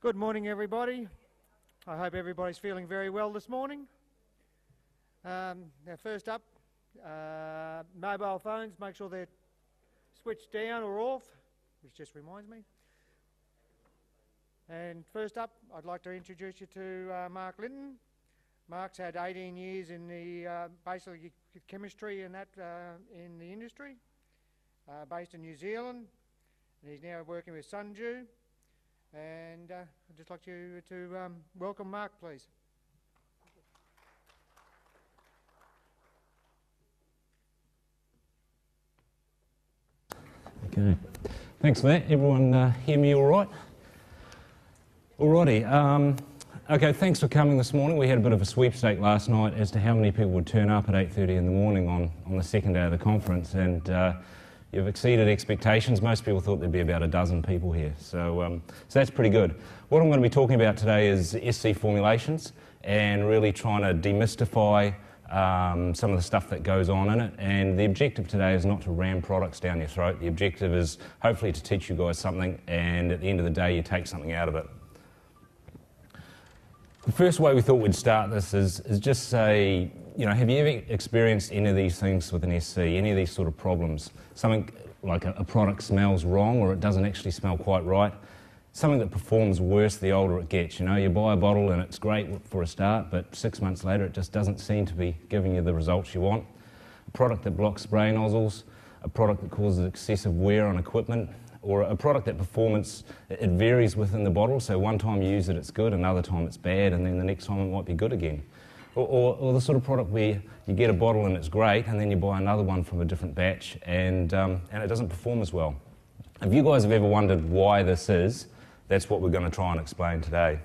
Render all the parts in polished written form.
Good morning, everybody. I hope everybody's feeling very well this morning. Now, first up, mobile phones, make sure they're switched down or off, which just reminds me. And first up, I'd like to introduce you to Mark Linton. Mark's had 18 years in the basically chemistry and that in the industry, based in New Zealand, and he's now working with Sundew. And I'd just like you to welcome Mark, please. Okay, thanks for that. Everyone hear me all right? Alrighty, okay, thanks for coming this morning. We had a bit of a sweepstake last night as to how many people would turn up at 8:30 in the morning on the second day of the conference, and you've exceeded expectations. Most people thought there'd be about a dozen people here, so that's pretty good. What I'm going to be talking about today is SC Formulations and really trying to demystify some of the stuff that goes on in it. And the objective today is not to ram products down your throat. The objective is hopefully to teach you guys something, and at the end of the day you take something out of it. The first way we thought we'd start this is just say, you know, have you ever experienced any of these things with an SC, any of these sort of problems? Something like a product smells wrong, or it doesn't actually smell quite right. Something that performs worse the older it gets. You know, you buy a bottle and it's great for a start, but 6 months later it just doesn't seem to be giving you the results you want. A product that blocks spray nozzles, a product that causes excessive wear on equipment, or a product that performance, it varies within the bottle, so one time you use it it's good, another time it's bad, and then the next time it might be good again. Or the sort of product where you get a bottle and it's great, and then you buy another one from a different batch, and it doesn't perform as well. If you guys have ever wondered why this is, that's what we're going to try and explain today.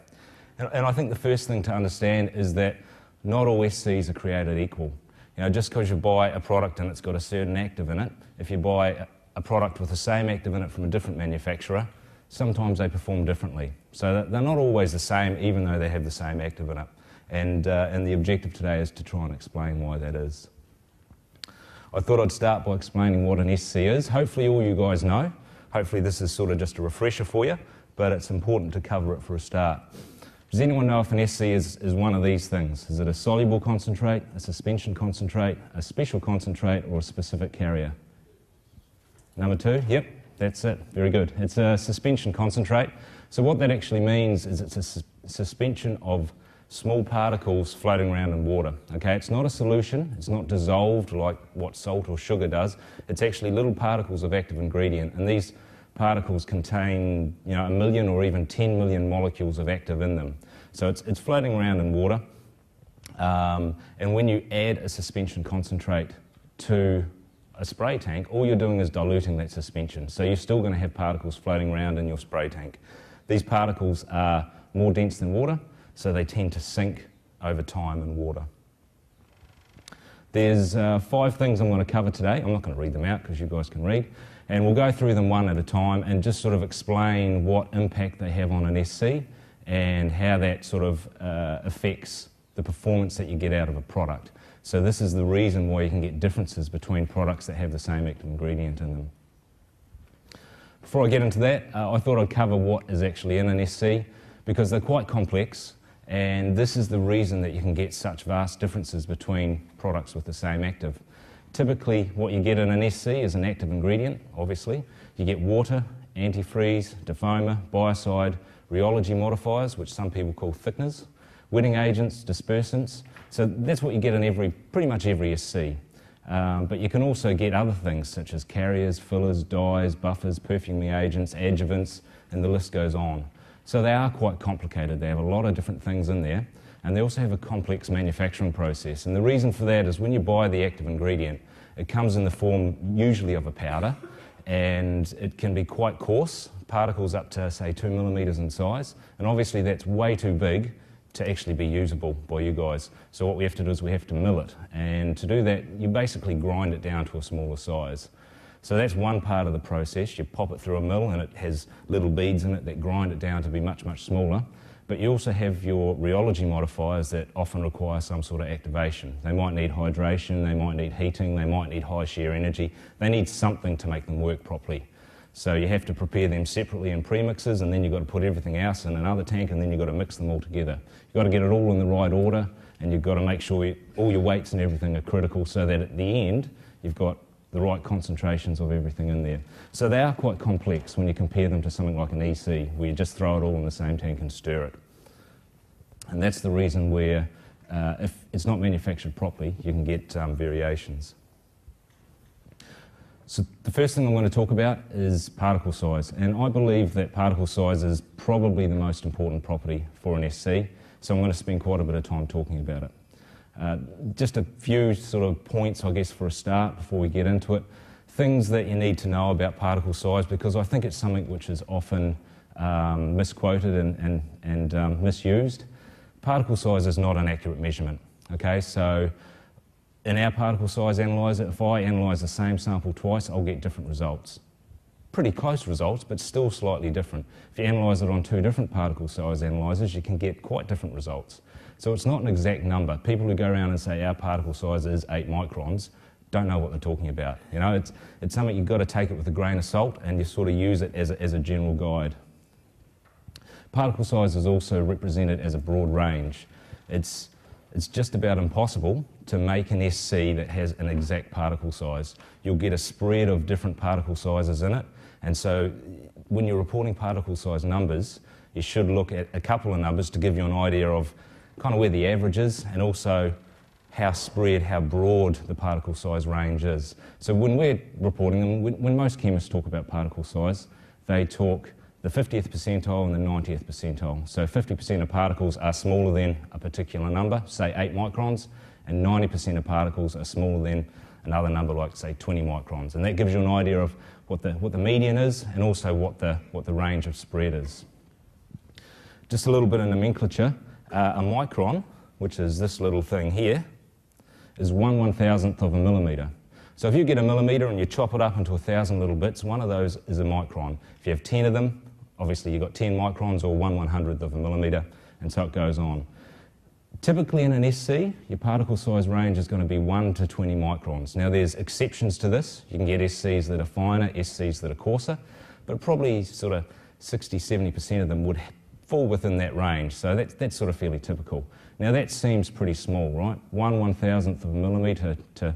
And I think the first thing to understand is that not all SCs are created equal. You know, just because you buy a product and it's got a certain active in it, if you buy a product with the same active in it from a different manufacturer, sometimes they perform differently. So they're not always the same, even though they have the same active in it. And the objective today is to try and explain why that is. I thought I'd start by explaining what an SC is. Hopefully all you guys know. Hopefully this is sort of just a refresher for you, but it's important to cover it for a start. Does anyone know if an SC is one of these things? Is it a soluble concentrate, a suspension concentrate, a special concentrate, or a specific carrier? Number two, yep, that's it, very good. It's a suspension concentrate. So what that actually means is it's a suspension of small particles floating around in water. Okay, it's not a solution, it's not dissolved like what salt or sugar does. It's actually little particles of active ingredient, and these particles contain, you know, 1 million or even 10 million molecules of active in them. So it's floating around in water, and when you add a suspension concentrate to a spray tank, all you're doing is diluting that suspension. So you're still going to have particles floating around in your spray tank. These particles are more dense than water, so they tend to sink over time in water. There's 5 things I'm going to cover today. I'm not going to read them out because you guys can read. And we'll go through them one at a time and just sort of explain what impact they have on an SC and how that sort of affects the performance that you get out of a product. So this is the reason why you can get differences between products that have the same active ingredient in them. Before I get into that, I thought I'd cover what is actually in an SC, because they're quite complex, and this is the reason that you can get such vast differences between products with the same active. Typically what you get in an SC is an active ingredient, obviously. You get water, antifreeze, defoamer, biocide, rheology modifiers, which some people call thickeners, wetting agents, dispersants. So that's what you get in pretty much every SC. But you can also get other things such as carriers, fillers, dyes, buffers, perfuming agents, adjuvants, and the list goes on. So they are quite complicated. They have a lot of different things in there, and they also have a complex manufacturing process. And the reason for that is when you buy the active ingredient, it comes in the form usually of a powder, and it can be quite coarse, particles up to say 2 millimeters in size, and obviously that's way too big to actually be usable by you guys. So what we have to do is we have to mill it, and to do that you basically grind it down to a smaller size. So that's one part of the process. You pop it through a mill and it has little beads in it that grind it down to be much, much smaller. But you also have your rheology modifiers that often require some sort of activation. They might need hydration, they might need heating, they might need high shear energy. They need something to make them work properly. So you have to prepare them separately in premixes, and then you've got to put everything else in another tank, and then you've got to mix them all together. You've got to get it all in the right order, and you've got to make sure all your weights and everything are critical so that at the end you've got the right concentrations of everything in there. So they are quite complex when you compare them to something like an EC, where you just throw it all in the same tank and stir it. And that's the reason where, if it's not manufactured properly, you can get variations. So the first thing I'm going to talk about is particle size, and I believe that particle size is probably the most important property for an SC, so I'm going to spend quite a bit of time talking about it. Just a few sort of points, I guess, for a start before we get into it. Things that you need to know about particle size, because I think it's something which is often misquoted and misused. Particle size is not an accurate measurement, okay? So in our particle size analyzer, if I analyse the same sample twice, I'll get different results. Pretty close results, but still slightly different. If you analyse it on two different particle size analyzers, you can get quite different results. So it's not an exact number. People who go around and say our particle size is 8 microns don't know what they're talking about. You know, it's something you've got to take it with a grain of salt, and you sort of use it as a general guide. Particle size is also represented as a broad range. It's just about impossible to make an SC that has an exact particle size. You'll get a spread of different particle sizes in it, and so when you're reporting particle size numbers, you should look at a couple of numbers to give you an idea of kind of where the average is, and also how spread, how broad the particle size range is. So when we're reporting them, when most chemists talk about particle size, they talk the 50th percentile and the 90th percentile. So 50% of particles are smaller than a particular number, say 8 microns, and 90% of particles are smaller than another number like, say, 20 microns. And that gives you an idea of what the median is, and also what the range of spread is. Just a little bit of nomenclature. A micron, which is this little thing here, is 1/1000th of a millimetre. So if you get a millimetre and you chop it up into 1,000 little bits, one of those is a micron. If you have 10 of them, obviously you've got 10 microns, or 1/100th of a millimetre, and so it goes on. Typically in an SC, your particle size range is going to be 1 to 20 microns. Now there's exceptions to this. You can get SCs that are finer, SCs that are coarser, but probably sort of 60–70% of them would fall within that range, so that's sort of fairly typical. Now that seems pretty small, right? 1/1000th of a millimetre to,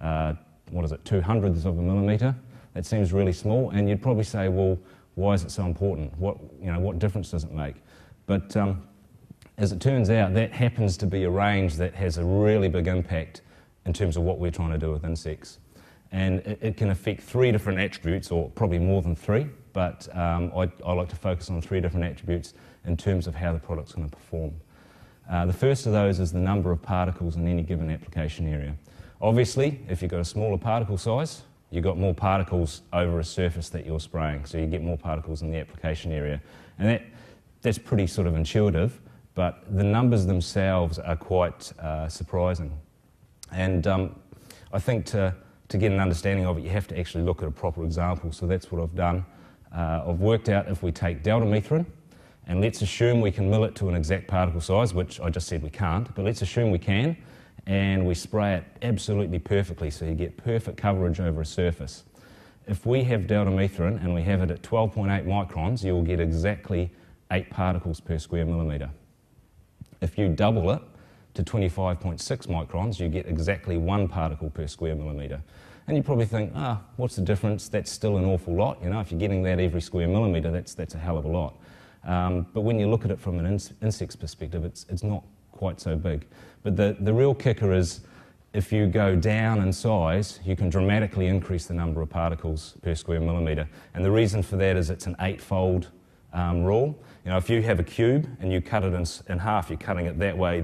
200ths of a millimetre. That seems really small, and you'd probably say, well, why is it so important? What difference does it make? But as it turns out, that happens to be a range that has a really big impact in terms of what we're trying to do with insects. And it can affect 3 different attributes, or probably more than 3, but I like to focus on 3 different attributes in terms of how the product's going to perform. The first of those is the number of particles in any given application area. Obviously, if you've got a smaller particle size, you've got more particles over a surface that you're spraying, so you get more particles in the application area. And that's pretty sort of intuitive, but the numbers themselves are quite surprising. And I think to get an understanding of it, you have to actually look at a proper example, so that's what I've done. I've worked out if we take deltamethrin, and let's assume we can mill it to an exact particle size, which I just said we can't, but let's assume we can, and we spray it absolutely perfectly, so you get perfect coverage over a surface. If we have deltamethrin and we have it at 12.8 microns, you'll get exactly 8 particles per square millimetre. If you double it to 25.6 microns, you get exactly 1 particle per square millimetre. And you probably think, what's the difference? That's still an awful lot. You know, if you're getting that every square millimetre, that's a hell of a lot. But when you look at it from an insect's perspective, it's not quite so big. But the real kicker is, if you go down in size, you can dramatically increase the number of particles per square millimetre. And the reason for that is it's an 8-fold rule. You know, if you have a cube and you cut it in half, you're cutting it that way,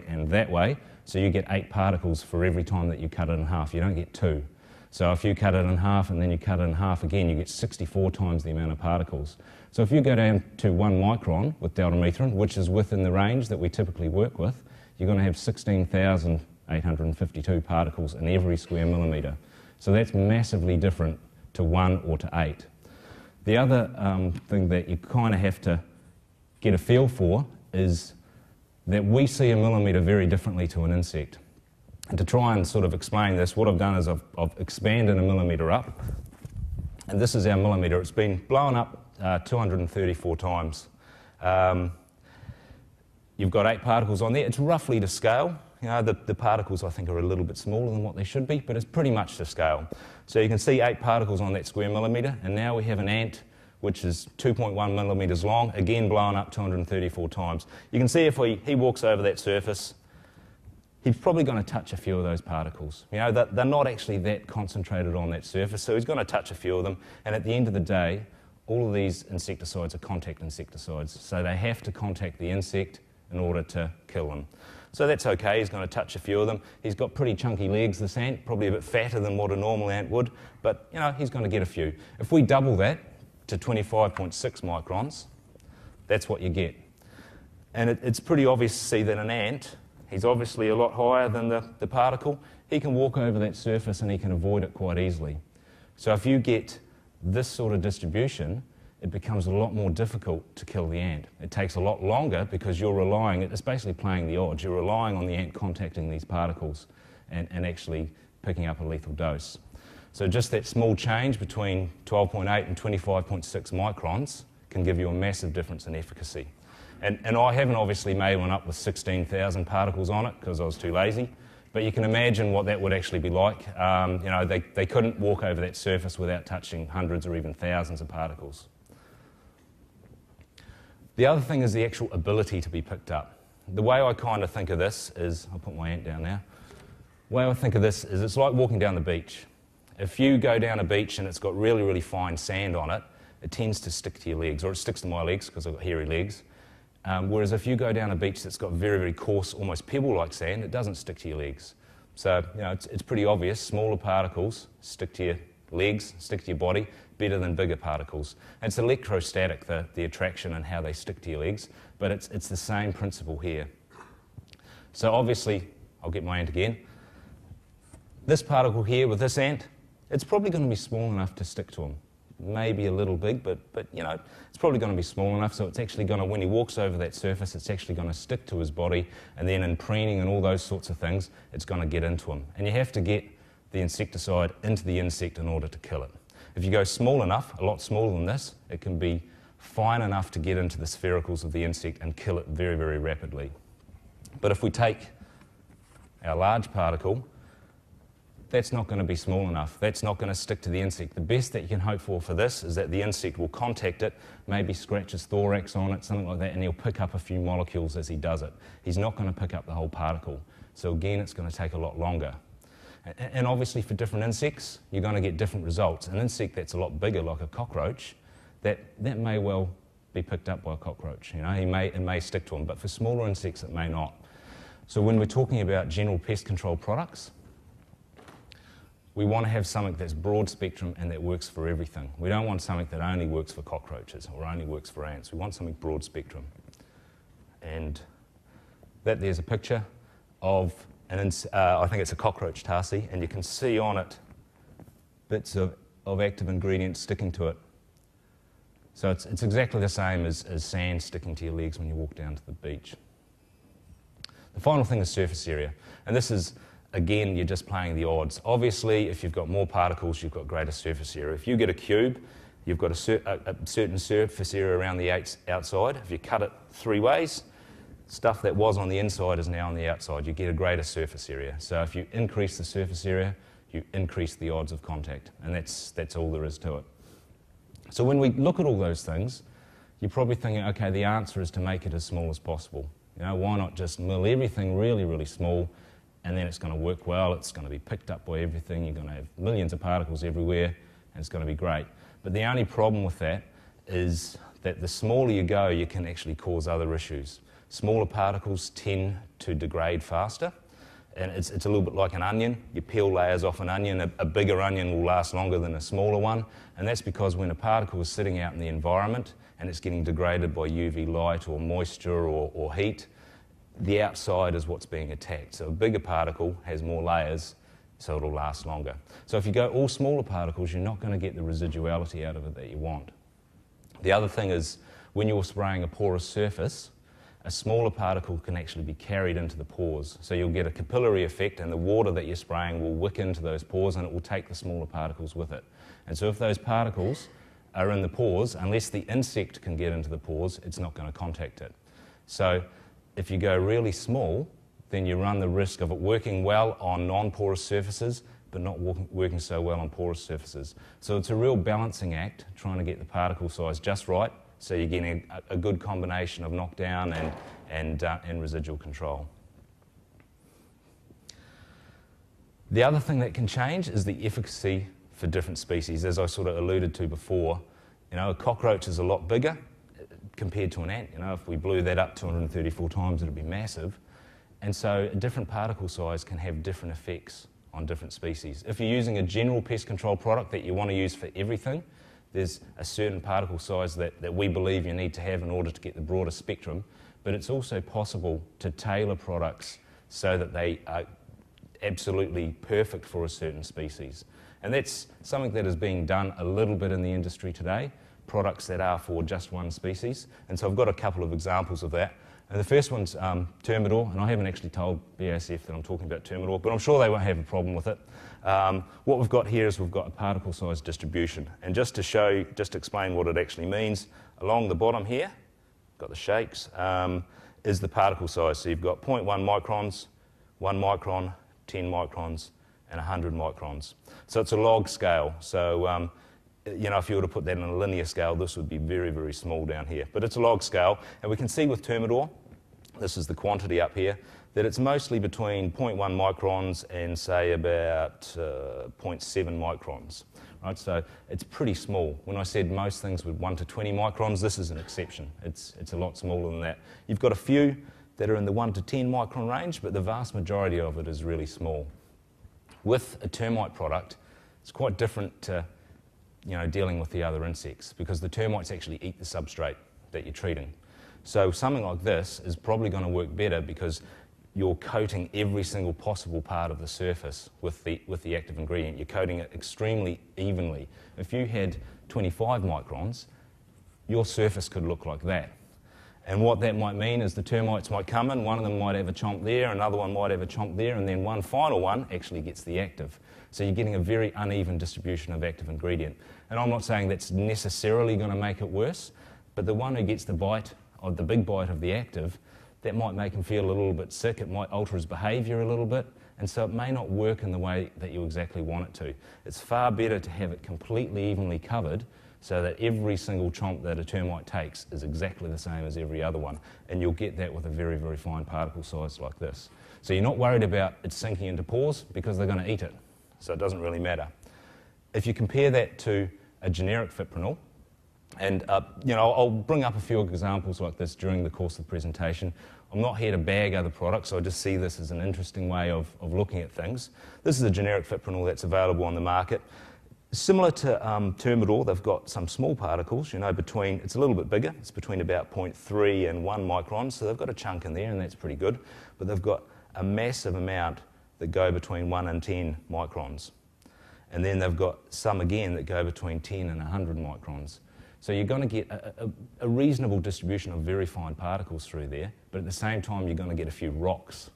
and that way, so you get 8 particles for every time that you cut it in half. You don't get 2. So if you cut it in half and then you cut it in half again, you get 64 times the amount of particles. So if you go down to 1 micron with deltamethrin, which is within the range that we typically work with, you're going to have 16,852 particles in every square millimetre. So that's massively different to 1 or to 8. The other thing that you kind of have to get a feel for is that we see a millimetre very differently to an insect. And to try and sort of explain this, what I've done is I've expanded a millimetre up, And this is our millimetre. It's been blown up 234 times. You've got 8 particles on there. It's roughly to scale. You know, the particles I think are a little bit smaller than what they should be, but it's pretty much to scale. So you can see 8 particles on that square millimetre, and now we have an ant which is 2.1 millimetres long, again blown up 234 times. You can see if he walks over that surface, he's probably going to touch a few of those particles. You know, they're not actually that concentrated on that surface, so he's going to touch a few of them, and at the end of the day, all of these insecticides are contact insecticides, so they have to contact the insect in order to kill them. So that's okay, he's going to touch a few of them. He's got pretty chunky legs, this ant, probably a bit fatter than what a normal ant would, but you know, he's going to get a few. If we double that to 25.6 microns, that's what you get. And it's pretty obvious to see that an ant, he's obviously a lot higher than the particle. He can walk over that surface and he can avoid it quite easily. So if you get this sort of distribution, it becomes a lot more difficult to kill the ant. It takes a lot longer because you're relying, it's basically playing the odds, you're relying on the ant contacting these particles and actually picking up a lethal dose. So just that small change between 12.8 and 25.6 microns can give you a massive difference in efficacy. And I haven't obviously made one up with 16,000 particles on it because I was too lazy, but you can imagine what that would actually be like. You know, they couldn't walk over that surface without touching hundreds or even thousands of particles. The other thing is the actual ability to be picked up. The way I kind of think of this is, I'll put my ant down now. The way I think of this is it's like walking down the beach. If you go down a beach and it's got really, really fine sand on it, it tends to stick to your legs, or it sticks to my legs because I've got hairy legs. Whereas if you go down a beach that's got very, very coarse, almost pebble-like sand, it doesn't stick to your legs. So, you know, it's pretty obvious, smaller particles stick to your legs, stick to your body, better than bigger particles. And it's electrostatic, the attraction and how they stick to your legs, but it's the same principle here. So obviously, I'll get my ant again. This particle here with this ant, it's probably going to be small enough to stick to him. Maybe a little big, but you know, it's probably going to be small enough, so it's actually going to, when he walks over that surface, it's actually going to stick to his body, and then in preening and all those sorts of things, it's going to get into him. And you have to get the insecticide into the insect in order to kill it. If you go small enough, a lot smaller than this, it can be fine enough to get into the sphericals of the insect and kill it very, very rapidly. But if we take our large particle, that's not going to be small enough. That's not going to stick to the insect. The best that you can hope for this is that the insect will contact it, maybe scratch his thorax on it, something like that, and he'll pick up a few molecules as he does it. He's not going to pick up the whole particle. So again, it's going to take a lot longer. And obviously for different insects, you're going to get different results. An insect that's a lot bigger, like a cockroach, that may well be picked up by a cockroach. You know, it may stick to him, but for smaller insects, it may not. So when we're talking about general pest control products, we want to have something that's broad spectrum and that works for everything. We don't want something that only works for cockroaches or only works for ants. We want something broad spectrum. And there's a picture of I think it's a cockroach tarsi, and you can see on it bits of active ingredients sticking to it. So it's exactly the same as sand sticking to your legs when you walk down to the beach. The final thing is surface area, and this is, again, you're just playing the odds. Obviously, if you've got more particles, you've got greater surface area. If you get a cube, you've got a certain surface area around the outside. If you cut it 3 ways, stuff that was on the inside is now on the outside. You get a greater surface area. So if you increase the surface area, you increase the odds of contact, and that's all there is to it. So when we look at all those things, you're probably thinking, okay, the answer is to make it as small as possible. You know, why not just mill everything really, really small, and then it's going to work well, it's going to be picked up by everything, you're going to have millions of particles everywhere, and it's going to be great. But the only problem with that is that the smaller you go, you can actually cause other issues. Smaller particles tend to degrade faster, and it's a little bit like an onion. You peel layers off an onion, a bigger onion will last longer than a smaller one, and that's because when a particle is sitting out in the environment and it's getting degraded by UV light or moisture or heat, the outside is what's being attacked. So a bigger particle has more layers, so it'll last longer. So if you go all smaller particles, you're not going to get the residuality out of it that you want. The other thing is, when you're spraying a porous surface, a smaller particle can actually be carried into the pores. So you'll get a capillary effect, and the water that you're spraying will wick into those pores and it will take the smaller particles with it. And so if those particles are in the pores, unless the insect can get into the pores, it's not going to contact it. So if you go really small, then you run the risk of it working well on non-porous surfaces, but not working so well on porous surfaces. So it's a real balancing act, trying to get the particle size just right, so you're getting a good combination of knockdown and residual control. The other thing that can change is the efficacy for different species. As I sort of alluded to before, a cockroach is a lot bigger compared to an ant. If we blew that up 234 times, it would be massive. And so a different particle size can have different effects on different species. If you're using a general pest control product that you want to use for everything, there's a certain particle size that we believe you need to have in order to get the broader spectrum, but it's also possible to tailor products so that they are absolutely perfect for a certain species. And that's something that is being done a little bit in the industry today, products that are for just one species. And so I've got a couple of examples of that. And the first one's Termidor, and I haven't actually told BASF that I'm talking about Termidor, but I'm sure they won't have a problem with it. What we've got here is we've got a particle size distribution. And just to explain what it actually means, along the bottom here, got the shapes, is the particle size. So you've got 0.1 microns, 1 micron, 10 microns, and 100 microns. So it's a log scale. So if you were to put that in a linear scale, this would be very, very small down here. But it's a log scale, and we can see with Termidor, this is the quantity up here, that it's mostly between 0.1 microns and, say, about 0.7 microns. Right? So it's pretty small. When I said most things with 1 to 20 microns, this is an exception. It's a lot smaller than that. You've got a few that are in the 1 to 10 micron range, but the vast majority of it is really small. With a termite product, it's quite different to dealing with the other insects, because the termites actually eat the substrate that you're treating. So something like this is probably going to work better because you're coating every single possible part of the surface with the active ingredient. You're coating it extremely evenly. If you had 25 microns, your surface could look like that. And what that might mean is the termites might come in, one of them might have a chomp there, another one might have a chomp there, and then one final one actually gets the active. So you're getting a very uneven distribution of active ingredient. And I'm not saying that's necessarily going to make it worse, but the one who gets the bite, or the big bite of the active, that might make him feel a little bit sick, it might alter his behaviour a little bit, and so it may not work in the way that you exactly want it to. It's far better to have it completely evenly covered so that every single chomp that a termite takes is exactly the same as every other one, and you'll get that with a very, very fine particle size like this. So you're not worried about it sinking into pores because they're going to eat it, so it doesn't really matter. If you compare that to a generic fipronil, and I'll bring up a few examples like this during the course of the presentation. I'm not here to bag other products, so I just see this as an interesting way of looking at things. This is a generic fipronil that's available on the market. Similar to Termidor, they've got some small particles, it's a little bit bigger. It's between about 0.3 and 1 micron, so they've got a chunk in there, and that's pretty good. But they've got a massive amount that go between 1 and 10 microns. And then they've got some, again, that go between 10 and 100 microns. So you're going to get a reasonable distribution of very fine particles through there, but at the same time you're going to get a few rocks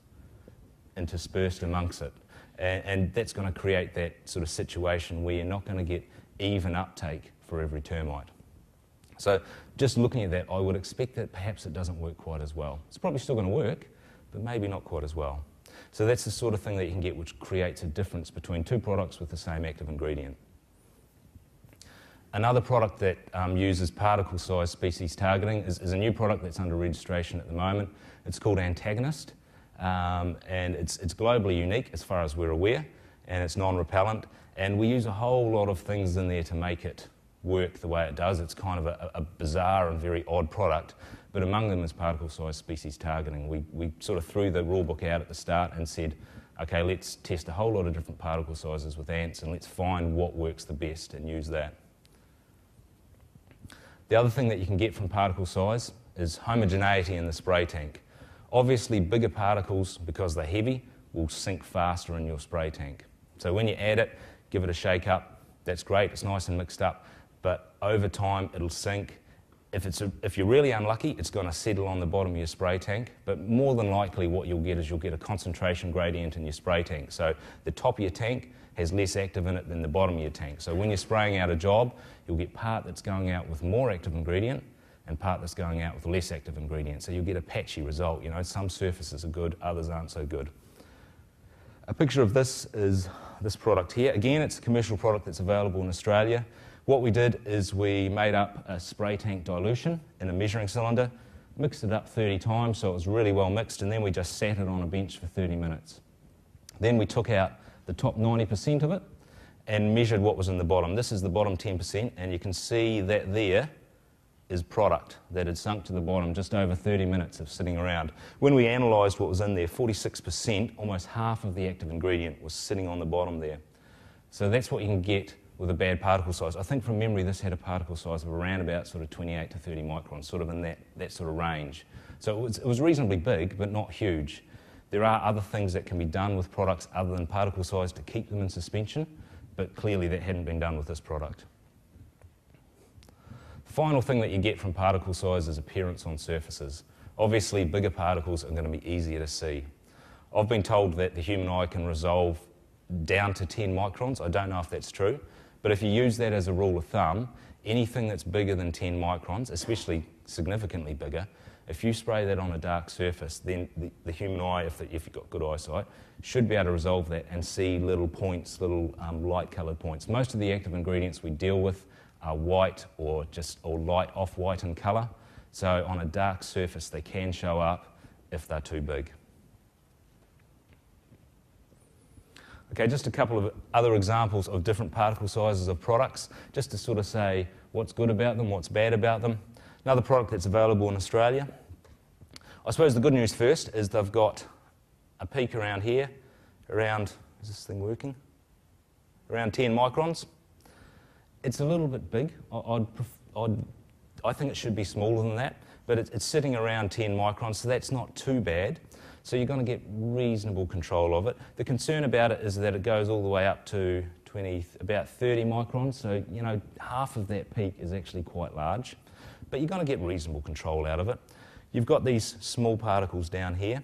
interspersed amongst it. And that's going to create that sort of situation where you're not going to get even uptake for every termite. So just looking at that, I would expect that perhaps it doesn't work quite as well. It's probably still going to work, but maybe not quite as well. So that's the sort of thing that you can get which creates a difference between two products with the same active ingredient. Another product that uses particle size species targeting is a new product that's under registration at the moment. It's called Antagonist, and it's globally unique as far as we're aware, and it's non-repellent, and we use a whole lot of things in there to make it work the way it does. It's kind of a bizarre and very odd product, but among them is particle size species targeting. We sort of threw the rule book out at the start and said, okay, let's test a whole lot of different particle sizes with ants and let's find what works the best and use that. The other thing that you can get from particle size is homogeneity in the spray tank. Obviously, bigger particles, because they're heavy, will sink faster in your spray tank. So when you add it, give it a shake up. That's great, it's nice and mixed up, but over time it'll sink. If you're really unlucky, it's going to settle on the bottom of your spray tank, but more than likely what you'll get is you'll get a concentration gradient in your spray tank. So the top of your tank has less active in it than the bottom of your tank. So when you're spraying out a job, you'll get part that's going out with more active ingredient and part that's going out with less active ingredient. So you'll get a patchy result. You know, some surfaces are good, others aren't so good. A picture of this is this product here. Again, it's a commercial product that's available in Australia. What we did is we made up a spray tank dilution in a measuring cylinder, mixed it up 30 times so it was really well mixed, and then we just sat it on a bench for 30 minutes. Then we took out the top 90% of it and measured what was in the bottom. This is the bottom 10%, and you can see that there is product that had sunk to the bottom, just over 30 minutes of sitting around. When we analysed what was in there, 46%, almost half of the active ingredient was sitting on the bottom there. So that's what you can get with a bad particle size. I think from memory this had a particle size of around about sort of 28 to 30 microns, sort of in that sort of range. So it was reasonably big, but not huge. There are other things that can be done with products other than particle size to keep them in suspension, but clearly that hadn't been done with this product. The final thing that you get from particle size is appearance on surfaces. Obviously, bigger particles are going to be easier to see. I've been told that the human eye can resolve down to 10 microns. I don't know if that's true, but if you use that as a rule of thumb, anything that's bigger than 10 microns, especially significantly bigger, if you spray that on a dark surface, then the human eye, if you've got good eyesight, should be able to resolve that and see little points, little light-coloured points. Most of the active ingredients we deal with are white or light off-white in colour, so on a dark surface they can show up if they're too big. Okay, just a couple of other examples of different particle sizes of products, just to sort of say what's good about them, what's bad about them. Another product that's available in Australia. I suppose the good news first is they've got a peak around here, is this thing working? Around 10 microns. It's a little bit big. I think it should be smaller than that, but it's sitting around 10 microns, so that's not too bad. So you're going to get reasonable control of it. The concern about it is that it goes all the way up to about 30 microns, so you know half of that peak is actually quite large. But you're going to get reasonable control out of it. You've got these small particles down here,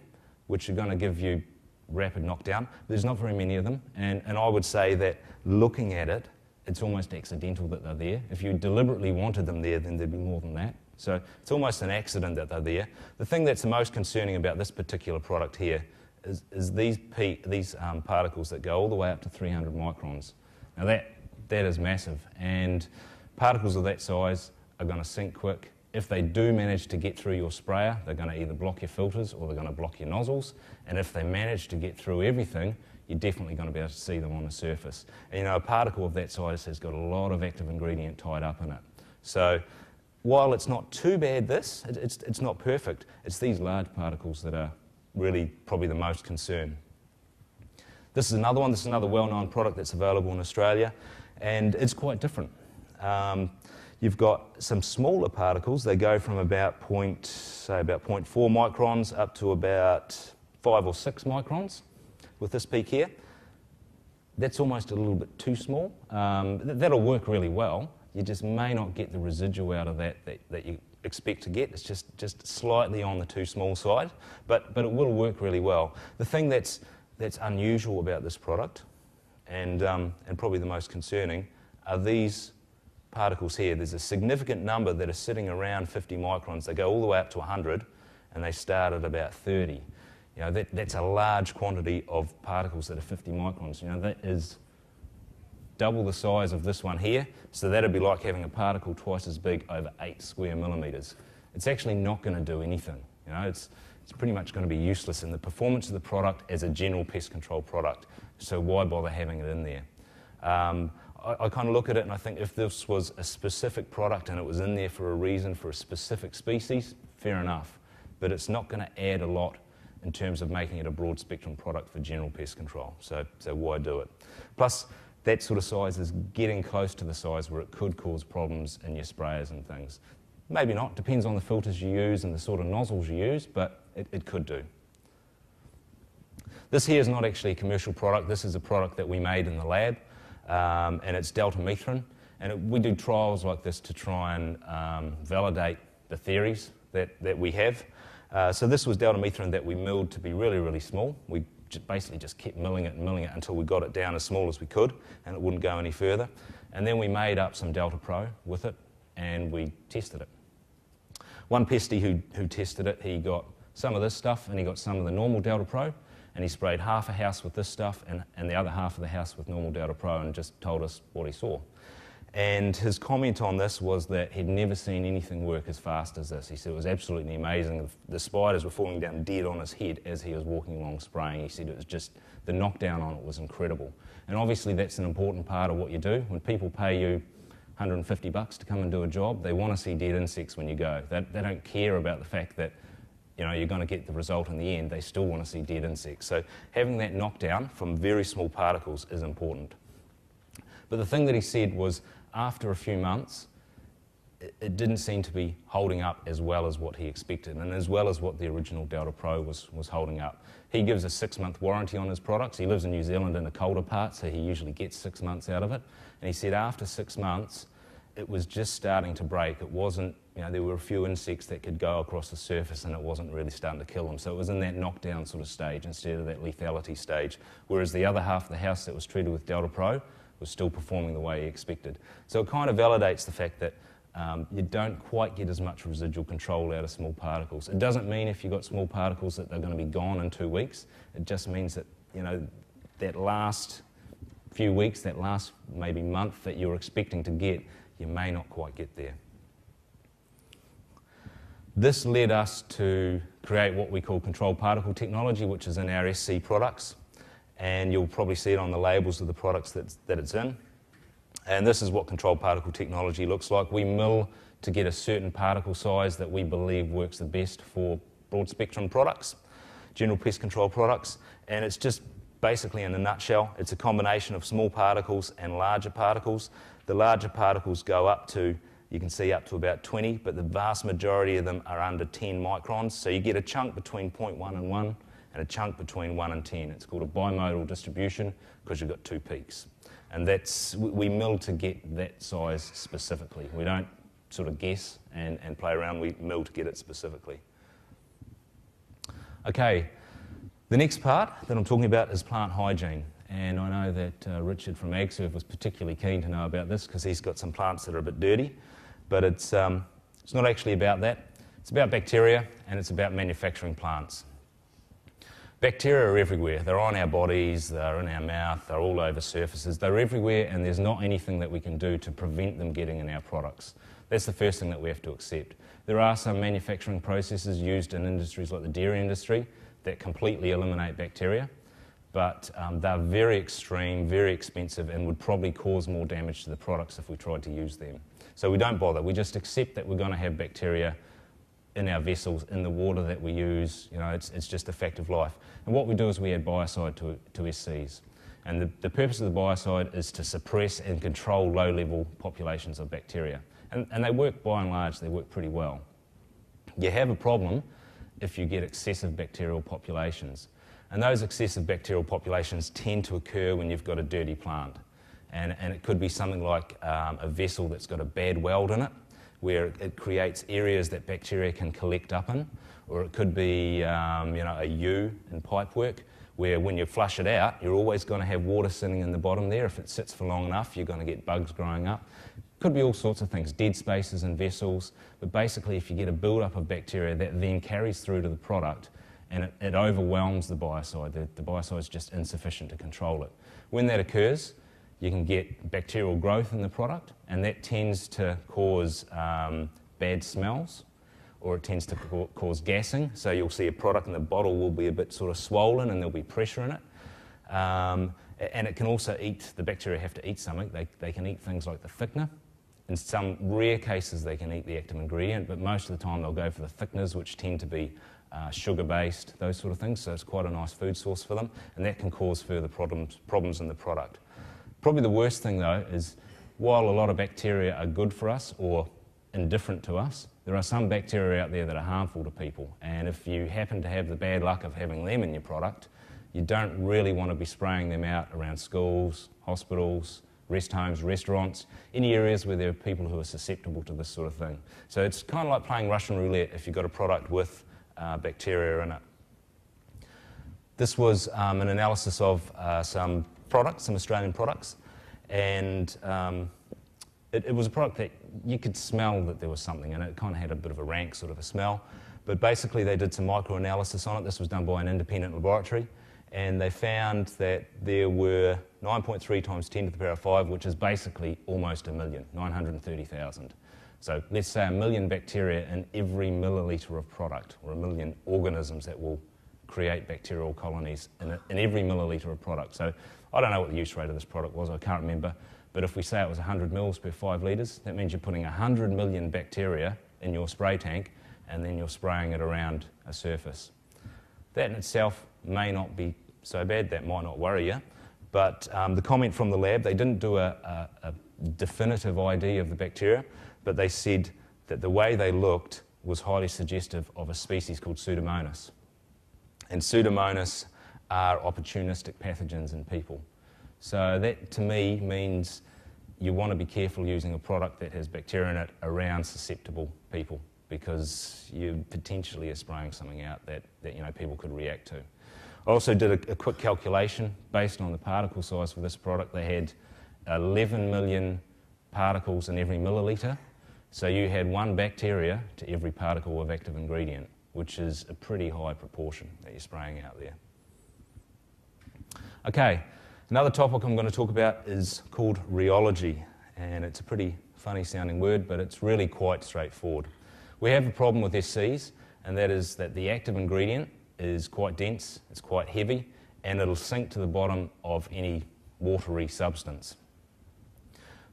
which are going to give you rapid knockdown. There's not very many of them, and I would say that looking at it, it's almost accidental that they're there. If you deliberately wanted them there, then there'd be more than that. So it's almost an accident that they're there. The thing that's the most concerning about this particular product here is these particles that go all the way up to 300 microns. Now that is massive, and particles of that size are going to sink quick. If they do manage to get through your sprayer, they're going to either block your filters or they're going to block your nozzles. And if they manage to get through everything, you're definitely going to be able to see them on the surface. And you know, a particle of that size has got a lot of active ingredient tied up in it. So while it's not too bad it's not perfect. It's these large particles that are really probably the most concern. This is another one. This is another well-known product that's available in Australia, and it's quite different. You've got some smaller particles. They go from about 0.4 microns up to about 5 or 6 microns with this peak here. That's almost a little bit too small. That'll work really well. You just may not get the residual out of that you expect to get. It's just slightly on the too small side, but it will work really well. The thing that's unusual about this product, and probably the most concerning, are these particles here. There's a significant number that are sitting around 50 microns. They go all the way up to 100, and they start at about 30. You know, that's a large quantity of particles that are 50 microns. You know, that is double the size of this one here, so that'd be like having a particle twice as big over 8 square millimetres. It's actually not going to do anything. You know, it's pretty much going to be useless in the performance of the product as a general pest control product, so why bother having it in there? I kind of look at it and I think if this was a specific product and it was in there for a reason, for a specific species, fair enough. But it's not going to add a lot in terms of making it a broad spectrum product for general pest control. So why do it? Plus, that sort of size is getting close to the size where it could cause problems in your sprayers and things. Maybe not, depends on the filters you use and the sort of nozzles you use, but it could do. This here is not actually a commercial product. This is a product that we made in the lab. And it's deltamethrin, And we do trials like this to try and validate the theories that we have. So this was deltamethrin that we milled to be really, really small. We basically just kept milling it until we got it down as small as we could, and it wouldn't go any further. And then we made up some Delta Pro with it, and we tested it. One pestie who tested it, he got some of this stuff, and he got some of the normal Delta Pro, and he sprayed half a house with this stuff and the other half of the house with normal Delta Pro, and just told us what he saw. And his comment on this was that he'd never seen anything work as fast as this. He said it was absolutely amazing. The spiders were falling down dead on his head as he was walking along spraying. He said it was just, the knockdown on it was incredible. And obviously that's an important part of what you do. When people pay you $150 to come and do a job, they want to see dead insects when you go. They don't care about the fact that you're going to get the result in the end. They still want to see dead insects. So having that knockdown from very small particles is important. But the thing that he said was, after a few months, it didn't seem to be holding up as well as what he expected, and as well as what the original Delta Pro was holding up. He gives a 6-month warranty on his products. He lives in New Zealand in a colder part, so he usually gets 6 months out of it. And he said after 6 months, it was just starting to break. It wasn't, there were a few insects that could go across the surface and it wasn't really starting to kill them. So it was in that knockdown sort of stage instead of that lethality stage. Whereas the other half of the house that was treated with Delta Pro was still performing the way he expected. So it kind of validates the fact that you don't quite get as much residual control out of small particles. It doesn't mean if you've got small particles that they're going to be gone in 2 weeks. It just means that, that last few weeks, that last maybe month that you're expecting to get, you may not quite get there. This led us to create what we call controlled particle technology, which is in our SC products. And you'll probably see it on the labels of the products that it's in. And this is what controlled particle technology looks like. We mill to get a certain particle size that we believe works the best for broad spectrum products, general pest control products. And it's just basically, in a nutshell, it's a combination of small particles and larger particles. The larger particles go up to, you can see up to about 20, but the vast majority of them are under 10 microns. So you get a chunk between 0.1 and 1. And a chunk between 1 and 10. It's called a bimodal distribution because you've got 2 peaks. And we mill to get that size specifically. We don't sort of guess and play around, we mill to get it specifically. Okay, the next part that I'm talking about is plant hygiene. And I know that Richard from AgServe was particularly keen to know about this because he's got some plants that are a bit dirty. But it's not actually about that. It's about bacteria and it's about manufacturing plants. Bacteria are everywhere. They're on our bodies, they're in our mouth, they're all over surfaces. They're everywhere and there's not anything that we can do to prevent them getting in our products. That's the first thing that we have to accept. There are some manufacturing processes used in industries like the dairy industry that completely eliminate bacteria, but they're very extreme, very expensive, and would probably cause more damage to the products if we tried to use them. So we don't bother. We just accept that we're going to have bacteria in our vessels, in the water that we use. It's just a fact of life. And what we do is we add biocide to SCs. And the purpose of the biocide is to suppress and control low-level populations of bacteria. And they work, by and large, they work pretty well. You have a problem if you get excessive bacterial populations. And those excessive bacterial populations tend to occur when you've got a dirty plant. And it could be something like a vessel that's got a bad weld in it, where it creates areas that bacteria can collect up in, or it could be a U in pipework, where when you flush it out, you're always going to have water sitting in the bottom there. If it sits for long enough, you're going to get bugs growing up. Could be all sorts of things, dead spaces in vessels, but basically if you get a build-up of bacteria, that then carries through to the product, and it overwhelms the biocide. The biocide is just insufficient to control it. When that occurs, you can get bacterial growth in the product, and that tends to cause bad smells, or it tends to cause gassing. So you'll see a product and the bottle will be a bit sort of swollen and there'll be pressure in it. And it can also eat, the bacteria have to eat something. They can eat things like the thickener. In some rare cases they can eat the active ingredient, but most of the time they'll go for the thickeners, which tend to be sugar-based, those sort of things. So it's quite a nice food source for them, and that can cause further problems in the product. Probably the worst thing though is, while a lot of bacteria are good for us or indifferent to us, there are some bacteria out there that are harmful to people, and if you happen to have the bad luck of having them in your product, you don't really want to be spraying them out around schools, hospitals, rest homes, restaurants, any areas where there are people who are susceptible to this sort of thing. So it's kind of like playing Russian roulette if you've got a product with bacteria in it. This was an analysis of some products, some Australian products, and it was a product that you could smell that there was something in it. It kind of had a bit of a rank sort of a smell, but basically they did some microanalysis on it. This was done by an independent laboratory, and they found that there were 9.3 times 10 to the power of 5, which is basically almost a million, 930,000. So let's say 1 million bacteria in every milliliter of product, or 1 million organisms that will create bacterial colonies in every milliliter of product. So I don't know what the use rate of this product was, I can't remember, but if we say it was 100 mils per 5 litres, that means you're putting 100 million bacteria in your spray tank, and then you're spraying it around a surface. That in itself may not be so bad, that might not worry you, but the comment from the lab, they didn't do a definitive ID of the bacteria, but they said that the way they looked was highly suggestive of a species called Pseudomonas. And Pseudomonas are opportunistic pathogens in people. So that to me means you want to be careful using a product that has bacteria in it around susceptible people, because you potentially are spraying something out that people could react to. I also did a quick calculation based on the particle size for this product. They had 11 million particles in every milliliter, so you had 1 bacteria to every particle of active ingredient, which is a pretty high proportion that you're spraying out there. Okay, another topic I'm going to talk about is called rheology, and it's a pretty funny sounding word, but it's really quite straightforward. We have a problem with SCs, and that is that the active ingredient is quite dense, it's quite heavy, and it'll sink to the bottom of any watery substance.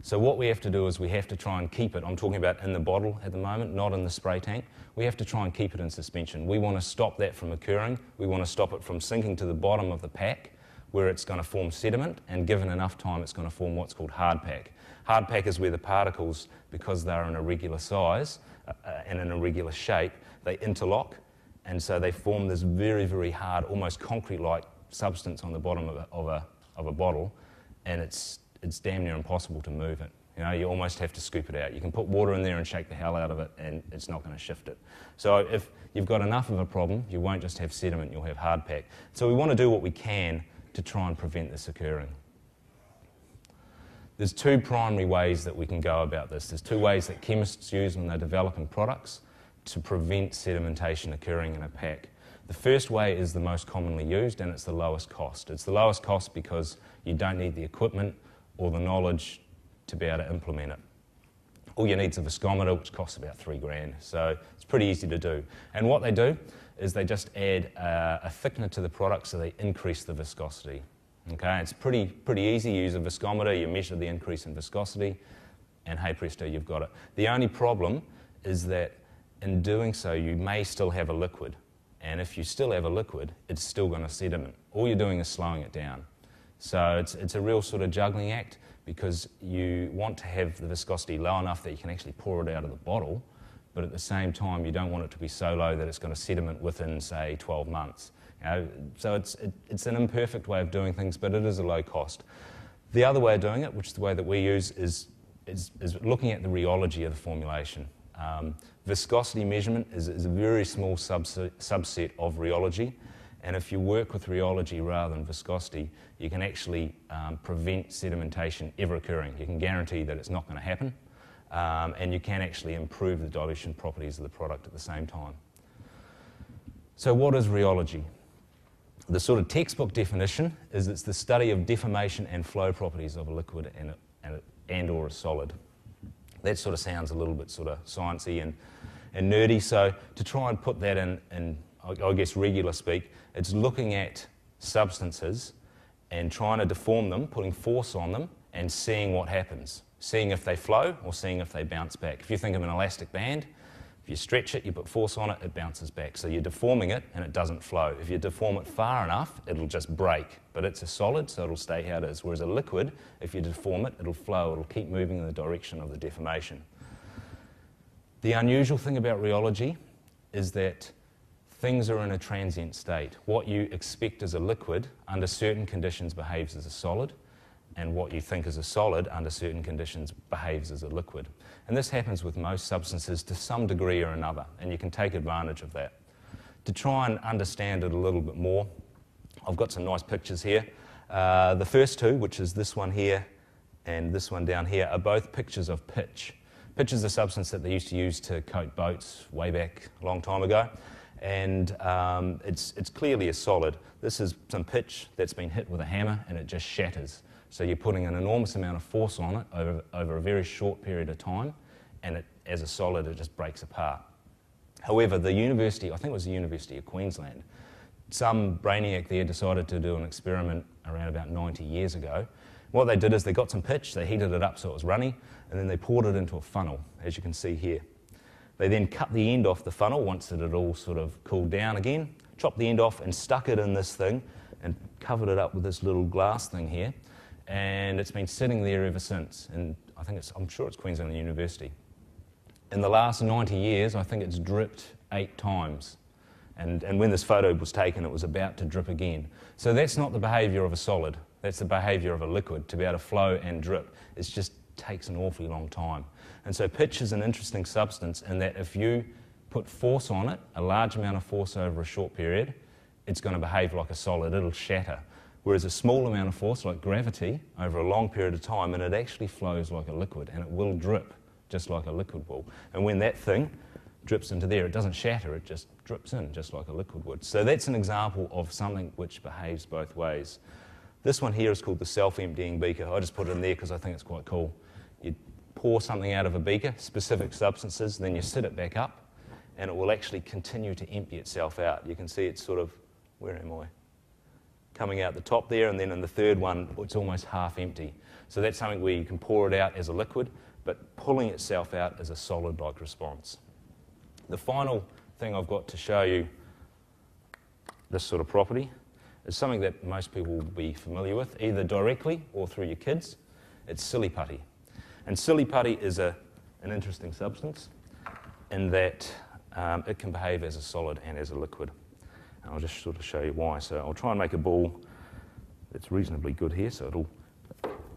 So what we have to do is we have to try and keep it, I'm talking about in the bottle at the moment, not in the spray tank, we have to try and keep it in suspension. We want to stop that from occurring, we want to stop it from sinking to the bottom of the pack where it's going to form sediment, and given enough time it's going to form what's called hard pack. Hard pack is where the particles, because they're in a regular size and in a regular shape, they interlock, and so they form this very, very hard, almost concrete-like substance on the bottom of a bottle, and it's damn near impossible to move it. You almost have to scoop it out. You can put water in there and shake the hell out of it, and it's not going to shift it. So if you've got enough of a problem, you won't just have sediment, you'll have hard pack. So we want to do what we can to try and prevent this occurring. There's 2 primary ways that we can go about this. There's 2 ways that chemists use when they're developing products to prevent sedimentation occurring in a pack. The first way is the most commonly used, and it's the lowest cost. It's the lowest cost because you don't need the equipment or the knowledge to be able to implement it. All you need is a viscometer, which costs about $3,000, so it's pretty easy to do. And what they do is they just add a thickener to the product, so they increase the viscosity. Okay, it's pretty easy. You use a viscometer, you measure the increase in viscosity, and hey presto, you've got it. The only problem is that in doing so, you may still have a liquid, and if you still have a liquid, it's still going to sediment. All you're doing is slowing it down. So it's a real sort of juggling act, because you want to have the viscosity low enough that you can actually pour it out of the bottle, but at the same time you don't want it to be so low that it's going to sediment within, say, 12 months. So it's an imperfect way of doing things, but it is a low cost. The other way of doing it, which is the way that we use, is looking at the rheology of the formulation. Viscosity measurement is a very small subset of rheology, and if you work with rheology rather than viscosity, you can actually prevent sedimentation ever occurring. You can guarantee that it's not going to happen, and you can actually improve the dilution properties of the product at the same time. So what is rheology? The sort of textbook definition is it's the study of deformation and flow properties of a liquid and or a solid. That sort of sounds a little bit sort of sciencey and nerdy, so to try and put that in I guess regular speak, it's looking at substances and trying to deform them, putting force on them and seeing what happens. Seeing if they flow or seeing if they bounce back. If you think of an elastic band, if you stretch it, you put force on it, it bounces back. So you're deforming it and it doesn't flow. If you deform it far enough, it'll just break. But it's a solid, so it'll stay how it is. Whereas a liquid, if you deform it, it'll flow, it'll keep moving in the direction of the deformation. The unusual thing about rheology is that things are in a transient state. What you expect as a liquid, under certain conditions, behaves as a solid, and what you think is a solid under certain conditions behaves as a liquid. And this happens with most substances to some degree or another, and you can take advantage of that. To try and understand it a little bit more, I've got some nice pictures here. The first two, which is this one here and this one down here, are both pictures of pitch. Pitch is a substance that they used to use to coat boats way back a long time ago, and it's clearly a solid. This is some pitch that's been hit with a hammer and it just shatters. So you're putting an enormous amount of force on it over a very short period of time, and as a solid it just breaks apart. However, the university, I think it was the University of Queensland, some brainiac there decided to do an experiment around about 90 years ago. What they did is they got some pitch, they heated it up so it was runny, and then they poured it into a funnel, as you can see here. They then cut the end off the funnel once it had all sort of cooled down again, chopped the end off and stuck it in this thing and covered it up with this little glass thing here. And it's been sitting there ever since. And I'm sure it's Queensland University. In the last 90 years, I think it's dripped 8 times. And when this photo was taken, it was about to drip again. So that's not the behaviour of a solid. That's the behaviour of a liquid. To be able to flow and drip, it just takes an awfully long time. And so pitch is an interesting substance in that if you put force on it, a large amount of force over a short period, it's going to behave like a solid. It'll shatter. Whereas a small amount of force, like gravity, over a long period of time, and it actually flows like a liquid, and it will drip just like a liquid will. And when that thing drips into there, it doesn't shatter, it just drips in just like a liquid would. So that's an example of something which behaves both ways. This one here is called the self-emptying beaker. I just put it in there because I think it's quite cool. You pour something out of a beaker, specific substances, then you sit it back up, and it will actually continue to empty itself out. You can see it's sort of, where am I? Coming out the top there, and then in the third one, it's almost half empty. So that's something where you can pour it out as a liquid, but pulling itself out as a solid-like response. The final thing I've got to show you, this sort of property, is something that most people will be familiar with, either directly or through your kids. It's silly putty. And silly putty is an interesting substance in that it can behave as a solid and as a liquid. And I'll just sort of show you why. So I'll try and make a ball that's reasonably good here, so it'll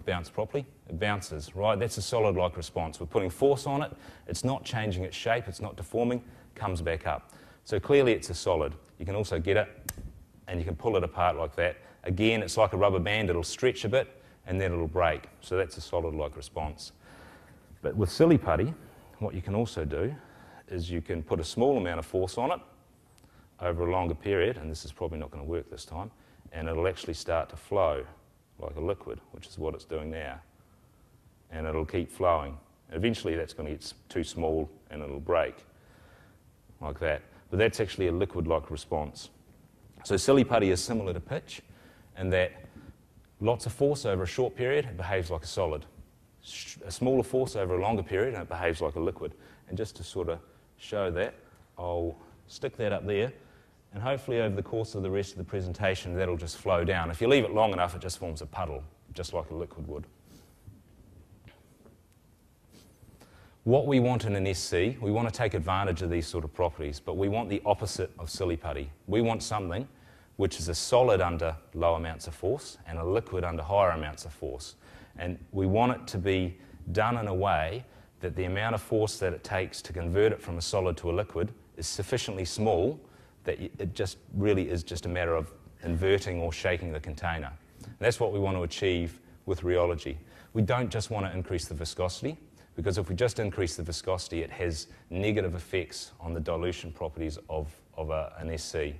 bounce properly. It bounces, right? That's a solid-like response. We're putting force on it. It's not changing its shape. It's not deforming. Comes back up. So clearly it's a solid. You can also get it, and you can pull it apart like that. Again, it's like a rubber band. It'll stretch a bit, and then it'll break. So that's a solid-like response. But with silly putty, what you can also do is you can put a small amount of force on it over a longer period, and this is probably not going to work this time, and it'll actually start to flow like a liquid, which is what it's doing now. And it'll keep flowing. Eventually that's going to get too small and it'll break like that. But that's actually a liquid-like response. So silly putty is similar to pitch in that lots of force over a short period, it behaves like a solid. A smaller force over a longer period, and it behaves like a liquid. And just to sort of show that, I'll stick that up there, and hopefully over the course of the rest of the presentation that'll just flow down. If you leave it long enough, it just forms a puddle, just like a liquid would. What we want in an SC, we want to take advantage of these sort of properties, but we want the opposite of silly putty. We want something which is a solid under low amounts of force and a liquid under higher amounts of force. And we want it to be done in a way that the amount of force that it takes to convert it from a solid to a liquid is sufficiently small that it just really is just a matter of inverting or shaking the container. And that's what we want to achieve with rheology. We don't just want to increase the viscosity, because if we just increase the viscosity, it has negative effects on the dilution properties of an SC.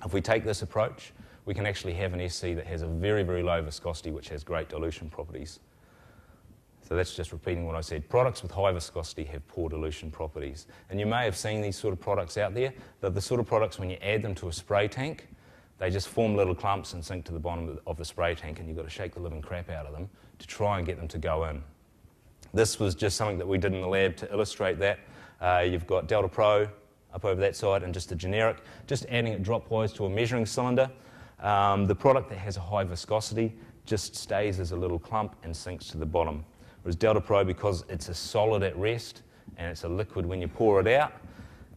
If we take this approach, we can actually have an SC that has a very, very low viscosity, which has great dilution properties. So that's just repeating what I said. Products with high viscosity have poor dilution properties. And you may have seen these sort of products out there. They're the sort of products when you add them to a spray tank, they just form little clumps and sink to the bottom of the spray tank, and you've got to shake the living crap out of them to try and get them to go in. This was just something that we did in the lab to illustrate that. You've got Delta Pro up over that side and just a generic, just adding it drop-wise to a measuring cylinder. The product that has a high viscosity just stays as a little clump and sinks to the bottom. Whereas Delta Pro, because it's a solid at rest and it's a liquid when you pour it out,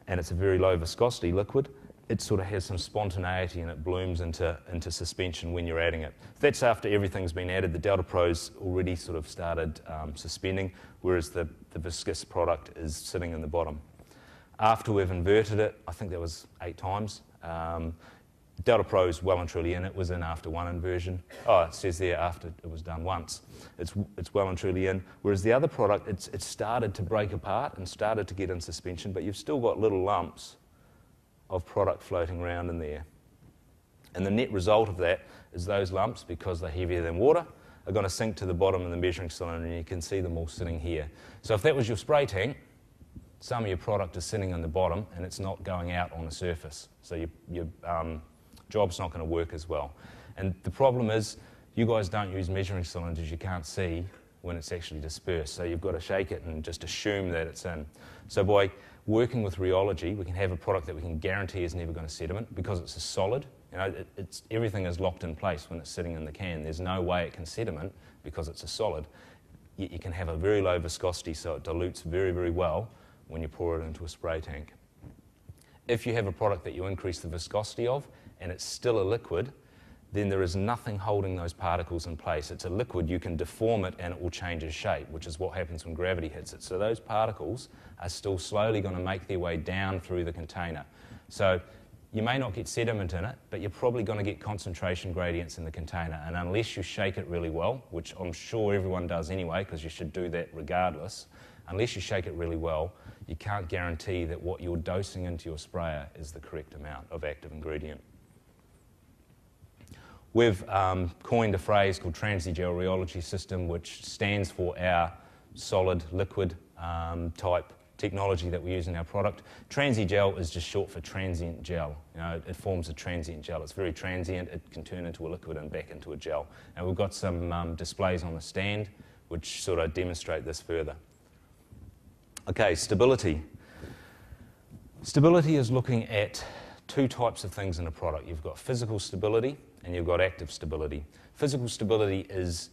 and it's a very low viscosity liquid, it sort of has some spontaneity and it blooms into suspension when you're adding it. That's after everything's been added. The Delta Pro's already sort of started suspending, whereas the viscous product is sitting in the bottom. After we've inverted it, I think that was 8 times, Delta Pro's well and truly in. It was in after 1 inversion. Oh, it says there after it was done once. It's well and truly in. Whereas the other product, it's started to break apart and started to get in suspension, but you've still got little lumps of product floating around in there. And the net result of that is those lumps, because they're heavier than water, are going to sink to the bottom of the measuring cylinder, and you can see them all sitting here. So if that was your spray tank, some of your product is sitting on the bottom and it's not going out on the surface. So your job's not going to work as well. And the problem is, you guys don't use measuring cylinders. You can't see when it's actually dispersed. So you've got to shake it and just assume that it's in. So by working with Rheology, we can have a product that we can guarantee is never going to sediment because it's a solid. You know, everything is locked in place when it's sitting in the can. There's no way it can sediment because it's a solid. Yet you can have a very low viscosity, so it dilutes very, very well when you pour it into a spray tank. If you have a product that you increase the viscosity of and it's still a liquid, then there is nothing holding those particles in place. It's a liquid, you can deform it and it will change its shape, which is what happens when gravity hits it. So those particles are still slowly going to make their way down through the container. So you may not get sediment in it, but you're probably going to get concentration gradients in the container. And unless you shake it really well, which I'm sure everyone does anyway, because you should do that regardless, unless you shake it really well, you can't guarantee that what you're dosing into your sprayer is the correct amount of active ingredient. We've coined a phrase called Transigel Rheology System, which stands for our solid liquid type technology that we use in our product. Transigel is just short for transient gel. You know, it forms a transient gel. It's very transient. It can turn into a liquid and back into a gel. And we've got some displays on the stand which sort of demonstrate this further. Okay, stability. Stability is looking at 2 types of things in a product. You've got physical stability and you've got active stability. Physical stability is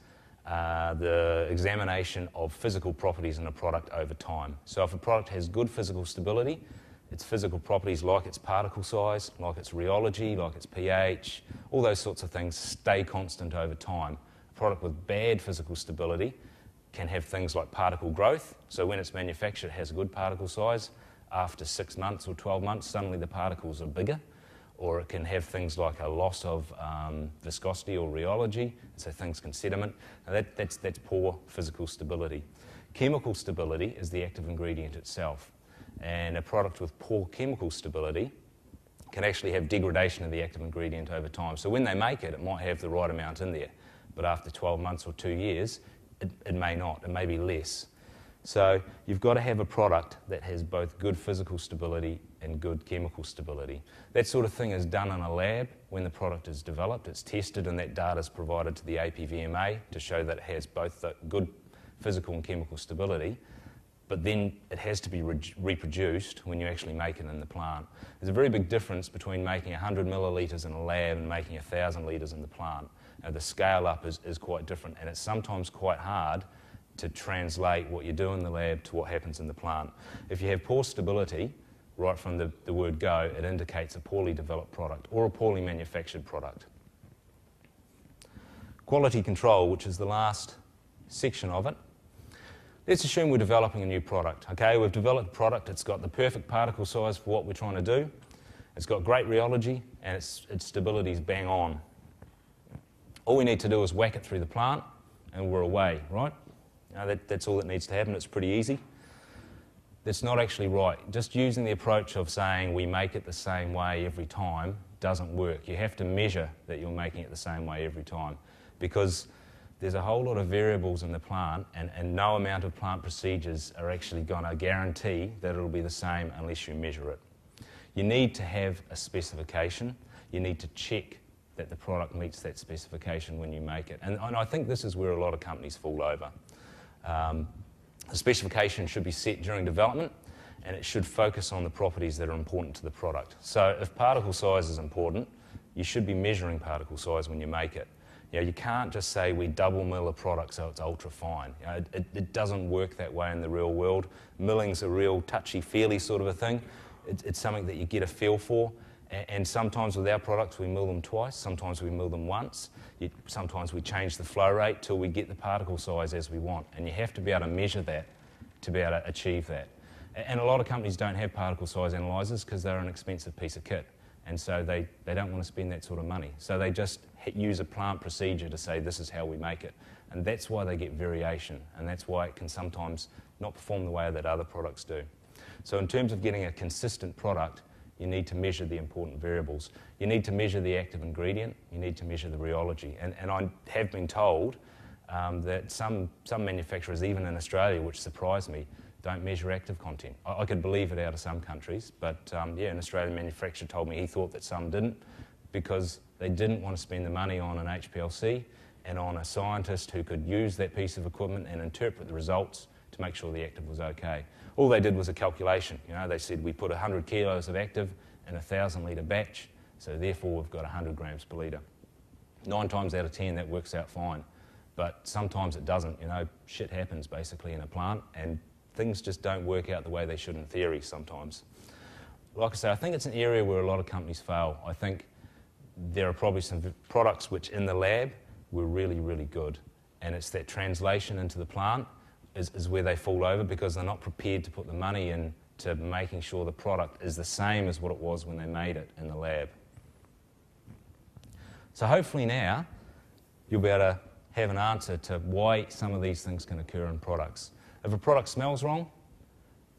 the examination of physical properties in a product over time. So if a product has good physical stability, its physical properties like its particle size, like its rheology, like its pH, all those sorts of things stay constant over time. A product with bad physical stability can have things like particle growth. So when it's manufactured, it has a good particle size. After 6 months or 12 months, suddenly the particles are bigger. Or it can have things like a loss of viscosity or rheology, so things can sediment. Now that's poor physical stability. Chemical stability is the active ingredient itself. And a product with poor chemical stability can actually have degradation of the active ingredient over time. So when they make it, it might have the right amount in there. But after 12 months or 2 years, it may not. It may be less. So you've got to have a product that has both good physical stability and good chemical stability. That sort of thing is done in a lab when the product is developed. It's tested and that data is provided to the APVMA to show that it has both the good physical and chemical stability, but then it has to be reproduced when you actually make it in the plant. There's a very big difference between making 100 millilitres in a lab and making 1,000 litres in the plant. Now, the scale up is quite different, and it's sometimes quite hard to translate what you do in the lab to what happens in the plant. If you have poor stability, right from the word go, it indicates a poorly developed product or a poorly manufactured product. Quality control, which is the last section of it. Let's assume we're developing a new product. Okay, we've developed a product, it's got the perfect particle size for what we're trying to do. It's got great rheology and its stability is bang on. All we need to do is whack it through the plant and we're away, right? That's all that needs to happen. It's pretty easy. That's not actually right. Just using the approach of saying we make it the same way every time doesn't work. You have to measure that you're making it the same way every time, because there's a whole lot of variables in the plant and no amount of plant procedures are actually going to guarantee that it'll be the same unless you measure it. You need to have a specification. You need to check that the product meets that specification when you make it. And I think this is where a lot of companies fall over. The specification should be set during development and it should focus on the properties that are important to the product. So if particle size is important, you should be measuring particle size when you make it. You know, you can't just say we double mill a product so it's ultra fine. You know, it doesn't work that way in the real world. Milling's a real touchy-feely sort of a thing. It's something that you get a feel for, And sometimes with our products we mill them twice, sometimes we mill them once, sometimes we change the flow rate till we get the particle size as we want, and you have to be able to measure that to be able to achieve that. And a lot of companies don't have particle size analyzers because they're an expensive piece of kit, and so they don't want to spend that sort of money. So they just use a plant procedure to say this is how we make it, and that's why they get variation, and that's why it can sometimes not perform the way that other products do. So in terms of getting a consistent product, you need to measure the important variables. You need to measure the active ingredient, you need to measure the rheology. And I have been told that some manufacturers, even in Australia, which surprised me, don't measure active content. I could believe it out of some countries, but yeah, an Australian manufacturer told me he thought that some didn't because they didn't want to spend the money on an HPLC and on a scientist who could use that piece of equipment and interpret the results to make sure the active was okay. All they did was a calculation. You know, they said we put 100 kilos of active in a 1,000 litre batch, so therefore we've got 100 grams per litre. 9 times out of 10 that works out fine, but sometimes it doesn't. You know, shit happens basically in a plant and things just don't work out the way they should in theory sometimes. Like I say, I think it's an area where a lot of companies fail. I think there are probably some products which in the lab were really, really good, and it's that translation into the plant is where they fall over because they're not prepared to put the money into making sure the product is the same as what it was when they made it in the lab. So hopefully now you'll be able to have an answer to why some of these things can occur in products. If a product smells wrong,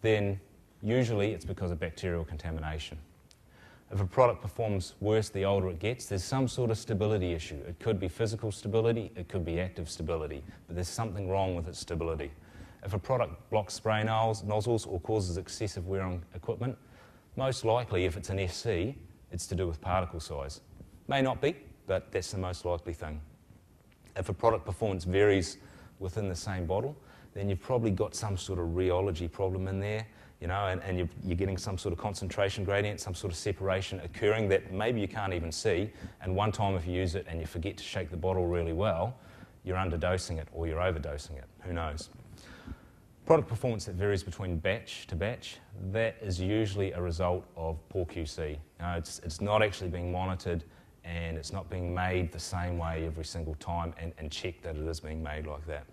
then usually it's because of bacterial contamination. If a product performs worse the older it gets, there's some sort of stability issue. It could be physical stability, it could be active stability, but there's something wrong with its stability. If a product blocks spray nozzles or causes excessive wear on equipment, most likely if it's an SC, it's to do with particle size. May not be, but that's the most likely thing. If a product performance varies within the same bottle, then you've probably got some sort of rheology problem in there, you know, and you're getting some sort of concentration gradient, some sort of separation occurring that maybe you can't even see, and one time if you use it and you forget to shake the bottle really well, you're underdosing it or you're overdosing it, who knows. Product performance that varies between batch to batch, that is usually a result of poor QC. You know, it's not actually being monitored and it's not being made the same way every single time and checked that it is being made like that.